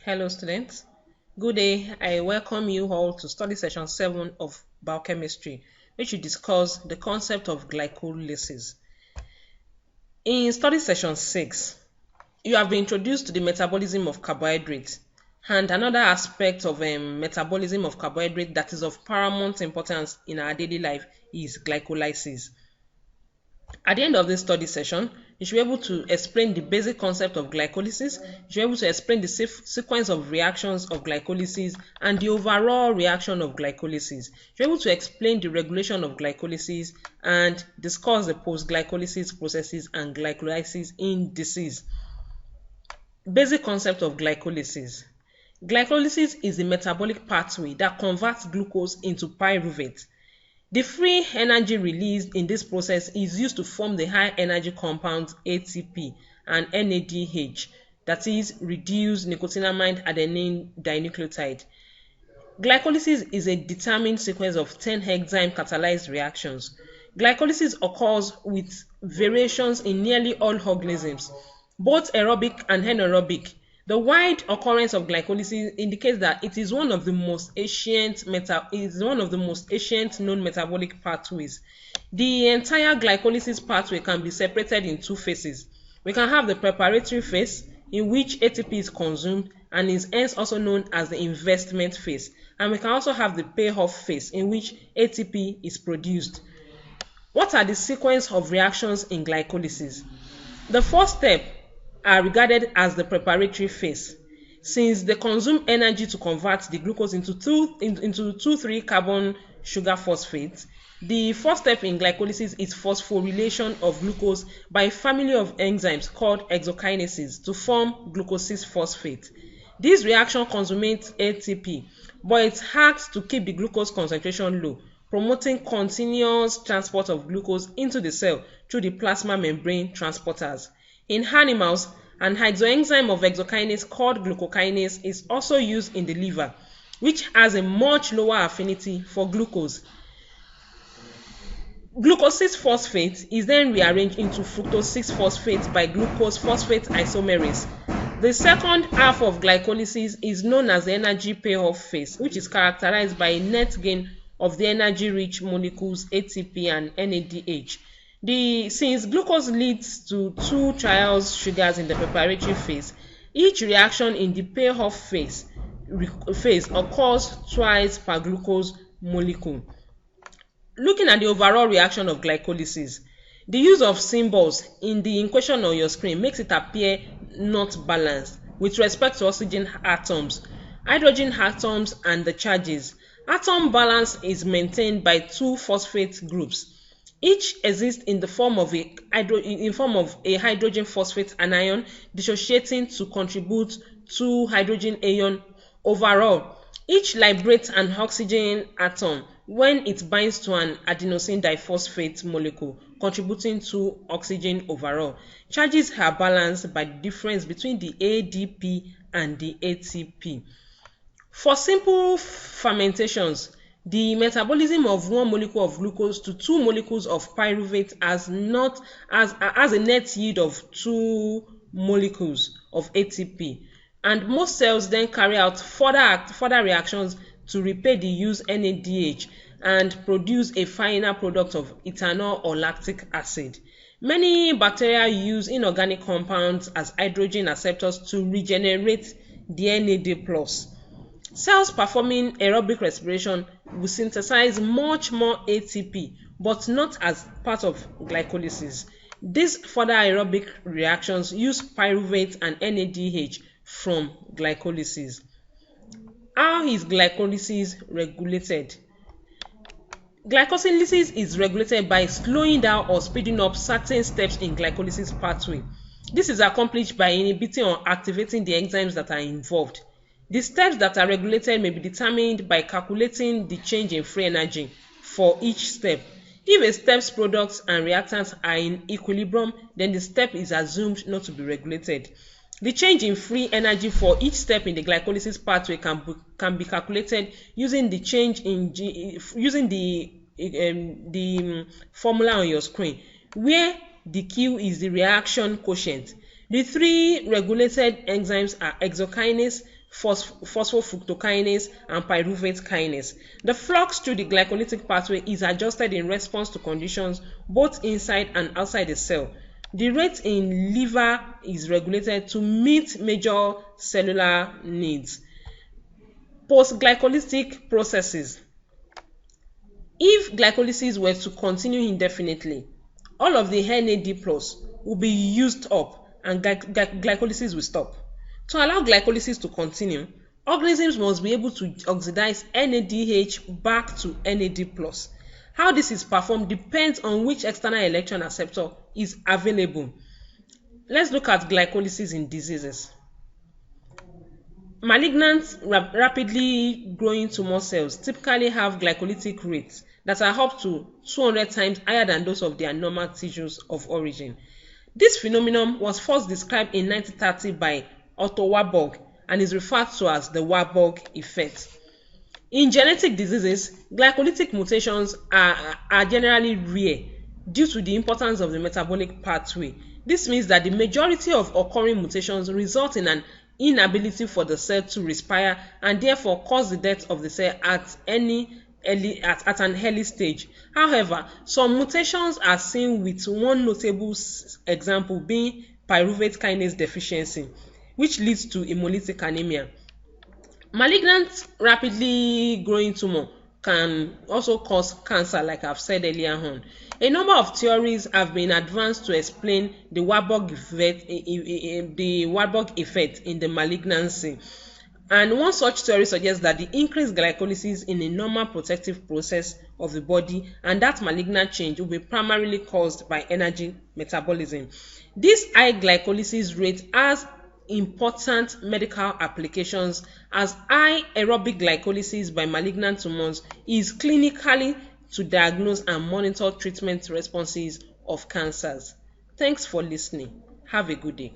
Hello students, good day. I welcome you all to study session 7 of biochemistry, which will discuss the concept of glycolysis. In study session 6, you have been introduced to the metabolism of carbohydrates, and another aspect of metabolism of carbohydrate that is of paramount importance in our daily life is glycolysis. At the end of this study session, you should be able to explain the basic concept of glycolysis, you should be able to explain the sequence of reactions of glycolysis and the overall reaction of glycolysis. You should be able to explain the regulation of glycolysis and discuss the post-glycolysis processes and glycolysis in disease. Basic concept of glycolysis. Glycolysis is the metabolic pathway that converts glucose into pyruvate. The free energy released in this process is used to form the high energy compounds ATP and NADH, that is reduced nicotinamide adenine dinucleotide. Glycolysis is a determined sequence of 10 enzyme catalyzed reactions. Glycolysis occurs with variations in nearly all organisms, both aerobic and anaerobic. The wide occurrence of glycolysis indicates that it is one of the most ancient known metabolic pathways. The entire glycolysis pathway can be separated in two phases. We can have the preparatory phase, in which ATP is consumed and is hence also known as the investment phase, and we can also have the payoff phase, in which ATP is produced. What are the sequence of reactions in glycolysis? The first step are regarded as the preparatory phase, since they consume energy to convert the glucose into 2,3-carbon sugar phosphate. The first step in glycolysis is phosphorylation of glucose by a family of enzymes called hexokinases to form glucose 6-phosphate. This reaction consumates ATP, but it acts to keep the glucose concentration low, promoting continuous transport of glucose into the cell through the plasma membrane transporters. In animals, an isoenzyme of hexokinase called glucokinase is also used in the liver, which has a much lower affinity for glucose. Glucose 6-phosphate is then rearranged into fructose 6-phosphate by glucose phosphate isomerase. The second half of glycolysis is known as the energy payoff phase, which is characterized by a net gain of the energy-rich molecules ATP and NADH. Since glucose leads to 2 triose sugars in the preparatory phase, each reaction in the payoff phase occurs twice per glucose molecule. Looking at the overall reaction of glycolysis, the use of symbols in the equation on your screen makes it appear not balanced with respect to oxygen atoms, hydrogen atoms, and the charges. Atom balance is maintained by 2 phosphate groups. Each exists in the form of a hydrogen phosphate anion dissociating to contribute to hydrogen ion. Overall, each liberates an oxygen atom when it binds to an adenosine diphosphate molecule, contributing to oxygen overall. Charges are balanced by the difference between the ADP and the ATP. For simple fermentations, the metabolism of 1 molecule of glucose to 2 molecules of pyruvate has a net yield of 2 molecules of ATP, and most cells then carry out further reactions to repair the used NADH and produce a final product of ethanol or lactic acid. Many bacteria use inorganic compounds as hydrogen acceptors to regenerate the NAD+. Cells performing aerobic respiration will synthesize much more ATP, but not as part of glycolysis. These further aerobic reactions use pyruvate and NADH from glycolysis. How is glycolysis regulated? Glycolysis is regulated by slowing down or speeding up certain steps in glycolysis pathway. This is accomplished by inhibiting or activating the enzymes that are involved. The steps that are regulated may be determined by calculating the change in free energy for each step. If a step's products and reactants are in equilibrium, then the step is assumed not to be regulated. The change in free energy for each step in the glycolysis pathway can be calculated using the formula on your screen, where the Q is the reaction quotient. The 3 regulated enzymes are hexokinase, phosphofructokinase, and pyruvate kinase. The flux through the glycolytic pathway is adjusted in response to conditions both inside and outside the cell. The rate in liver is regulated to meet major cellular needs. Post-glycolytic processes. If glycolysis were to continue indefinitely, all of the NAD+ will be used up and glycolysis will stop. To allow glycolysis to continue, organisms must be able to oxidize NADH back to NAD+. How this is performed depends on which external electron acceptor is available. Let's look at glycolysis in diseases. Malignant, rapidly growing tumor cells typically have glycolytic rates that are up to 200 times higher than those of their normal tissues of origin. This phenomenon was first described in 1930 by Otto Warburg and is referred to as the Warburg effect. In genetic diseases, glycolytic mutations are generally rare due to the importance of the metabolic pathway. This means that the majority of occurring mutations result in an inability for the cell to respire and therefore cause the death of the cell at an early stage. However, some mutations are seen, with one notable example being pyruvate kinase deficiency, which leads to hemolytic anemia. Malignant, rapidly growing tumor can also cause cancer, like I've said earlier on. A number of theories have been advanced to explain the Warburg effect in the malignancy. And one such theory suggests that the increased glycolysis in a normal protective process of the body and that malignant change will be primarily caused by energy metabolism. This high glycolysis rate has important medical applications, as high aerobic glycolysis by malignant tumors is clinically to diagnose and monitor treatment responses of cancers. Thanks for listening. Have a good day.